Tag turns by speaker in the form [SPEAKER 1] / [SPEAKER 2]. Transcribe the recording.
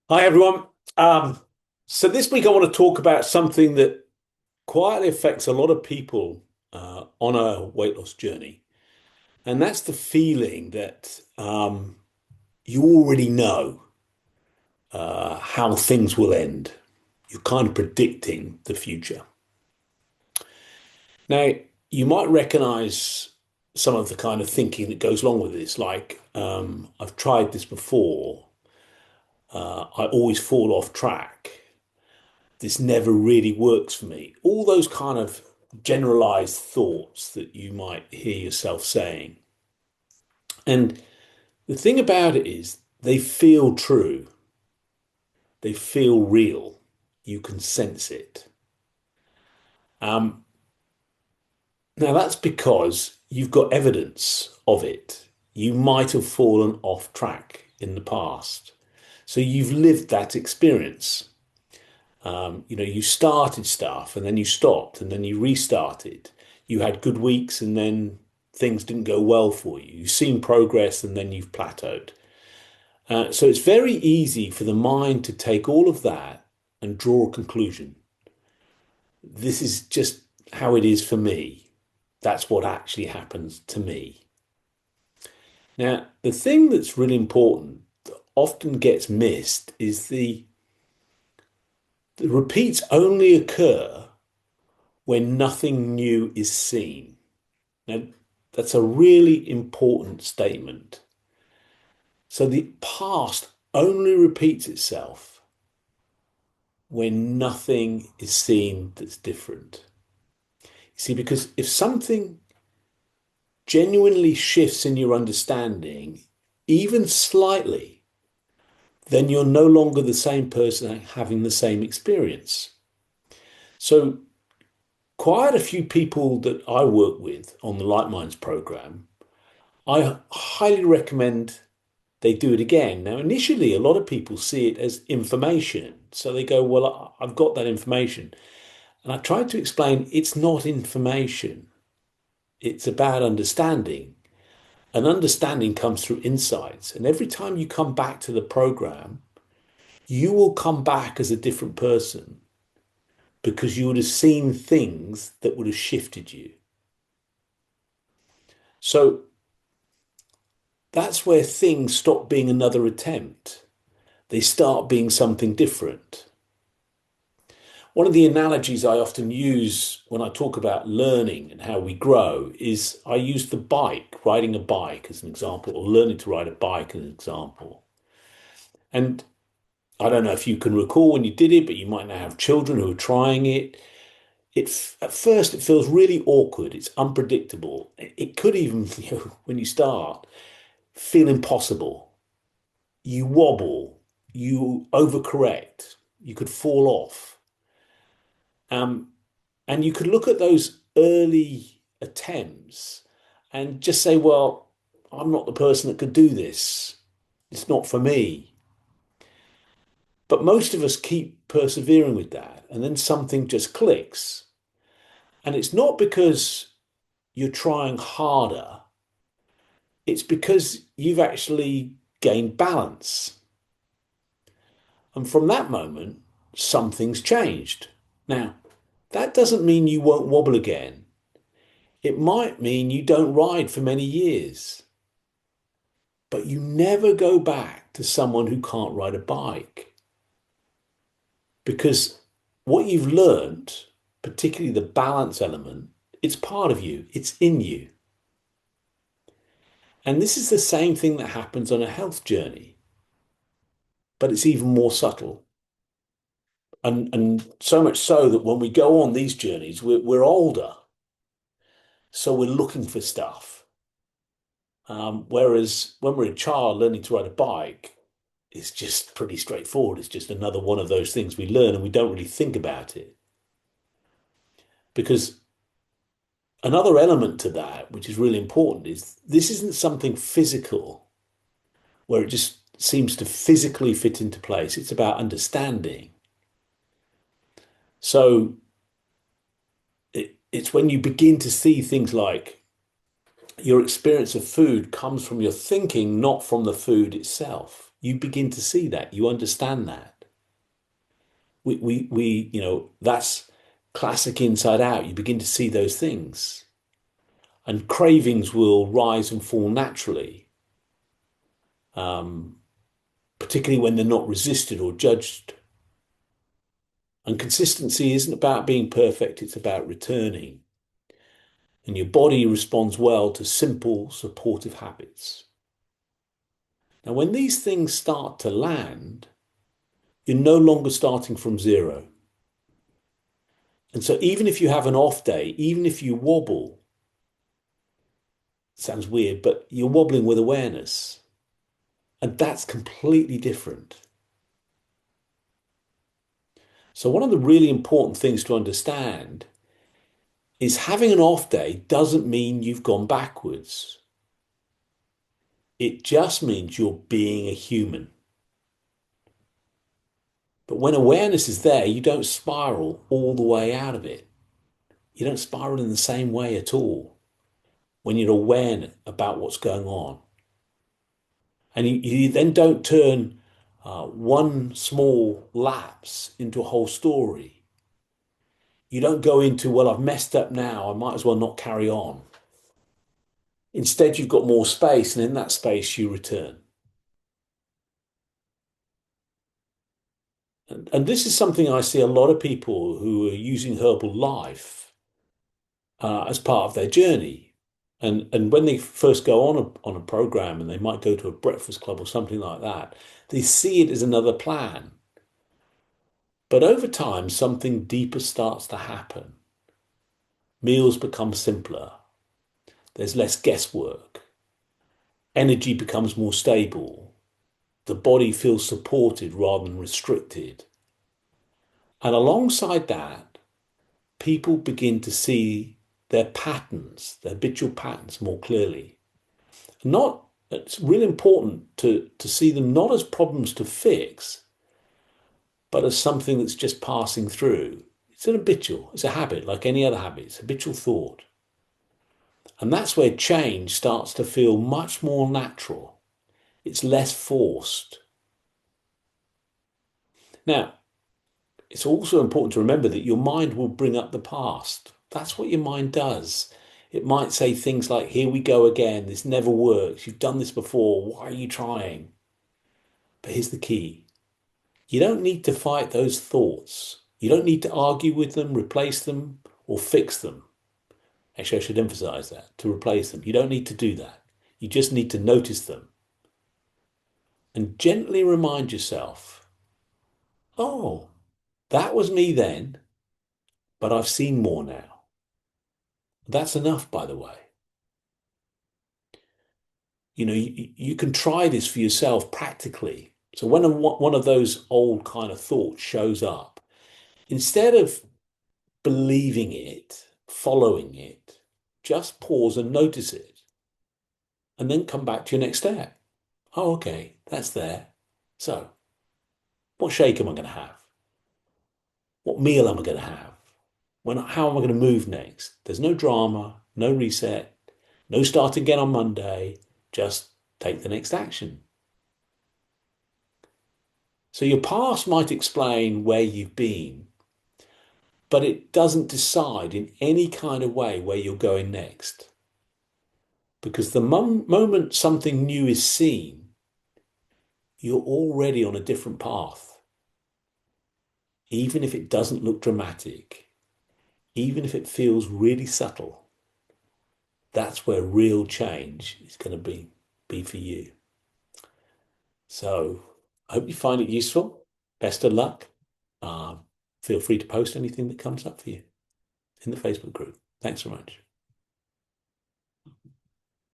[SPEAKER 1] Hi, everyone. Um, so this week I want to talk about something that quietly affects a lot of people on a weight loss journey, and that's the feeling that you already know how things will end. You're kind of predicting the future. Now, you might recognize some of the kind of thinking that goes along with this, like I've tried this before. I always fall off track. This never really works for me. All those kind of generalized thoughts that you might hear yourself saying. And the thing about it is, they feel true, they feel real. You can sense it. Um, Now, that's because you've got evidence of it. You might have fallen off track in the past. So you've lived that experience. You started stuff and then you stopped and then you restarted. You had good weeks and then things didn't go well for you. You've seen progress and then you've plateaued. So it's very easy for the mind to take all of that and draw a conclusion. This is just how it is for me. That's what actually happens to me. Now, the thing that's really important that often gets missed is the repeats only occur when nothing new is seen. Now, that's a really important statement. So the past only repeats itself when nothing is seen that's different. You see, because if something genuinely shifts in your understanding, even slightly, then you're no longer the same person having the same experience. So quite a few people that I work with on the LightMinds program, I highly recommend they do it again. Now, initially, a lot of people see it as information. So they go, well, I've got that information. And I tried to explain it's not information, it's about understanding. And understanding comes through insights. And every time you come back to the program, you will come back as a different person because you would have seen things that would have shifted you. So that's where things stop being another attempt. They start being something different. One of the analogies I often use when I talk about learning and how we grow is I use the bike, riding a bike as an example, or learning to ride a bike as an example. And I don't know if you can recall when you did it, but you might now have children who are trying it. At first it feels really awkward. It's unpredictable. It could even, when you start, feel impossible. You wobble, you overcorrect, you could fall off. Um, and you could look at those early attempts and just say, well, I'm not the person that could do this. It's not for me. But most of us keep persevering with that. And then something just clicks. And it's not because you're trying harder, it's because you've actually gained balance. And from that moment, something's changed. Now, that doesn't mean you won't wobble again. It might mean you don't ride for many years, but you never go back to someone who can't ride a bike because what you've learned, particularly the balance element, it's part of you, it's in you. And this is the same thing that happens on a health journey, but it's even more subtle. And so much so that when we go on these journeys, we're older, so we're looking for stuff. Whereas when we're a child learning to ride a bike, it's just pretty straightforward. It's just another one of those things we learn and we don't really think about it. Because another element to that, which is really important, is this isn't something physical where it just seems to physically fit into place. It's about understanding. So it's when you begin to see things like your experience of food comes from your thinking, not from the food itself. You begin to see that. You understand that. That's classic inside out. You begin to see those things. And cravings will rise and fall naturally, um, particularly when they're not resisted or judged. And consistency isn't about being perfect, it's about returning. And your body responds well to simple, supportive habits. Now, when these things start to land, you're no longer starting from zero. And so, even if you have an off day, even if you wobble, sounds weird, but you're wobbling with awareness. And that's completely different. So, one of the really important things to understand is having an off day doesn't mean you've gone backwards. It just means you're being a human. But when awareness is there, you don't spiral all the way out of it. You don't spiral in the same way at all when you're aware about what's going on. And you then don't turn one small lapse into a whole story. You don't go into, well, I've messed up now, I might as well not carry on. Instead, you've got more space, and in that space, you return. And this is something I see a lot of people who are using herbal life as part of their journey. And when they first go on a program and they might go to a breakfast club or something like that, they see it as another plan. But over time, something deeper starts to happen. Meals become simpler. There's less guesswork. Energy becomes more stable. The body feels supported rather than restricted. And alongside that, people begin to see their patterns, their habitual patterns more clearly. Not, it's really important to see them not as problems to fix, but as something that's just passing through. It's an habitual, it's a habit like any other habit, it's habitual thought. And that's where change starts to feel much more natural. It's less forced. Now, it's also important to remember that your mind will bring up the past. That's what your mind does. It might say things like, here we go again, this never works, you've done this before, why are you trying? But here's the key. You don't need to fight those thoughts. You don't need to argue with them, replace them, or fix them. Actually, I should emphasize that, to replace them. You don't need to do that. You just need to notice them and gently remind yourself, oh, that was me then, but I've seen more now. That's enough, by the way. You can try this for yourself practically. So when one of those old kind of thoughts shows up, instead of believing it, following it, just pause and notice it, and then come back to your next step. Oh, okay, that's there. So, what shake am I going to have? What meal am I going to have? How am I going to move next? There's no drama, no reset, no start again on Monday. Just take the next action. So your past might explain where you've been, but it doesn't decide in any kind of way where you're going next. Because the moment something new is seen, you're already on a different path. Even if it doesn't look dramatic, even if it feels really subtle, that's where real change is going to be for you. So I hope you find it useful. Best of luck. Uh, Feel free to post anything that comes up for you in the Facebook group. Thanks so much.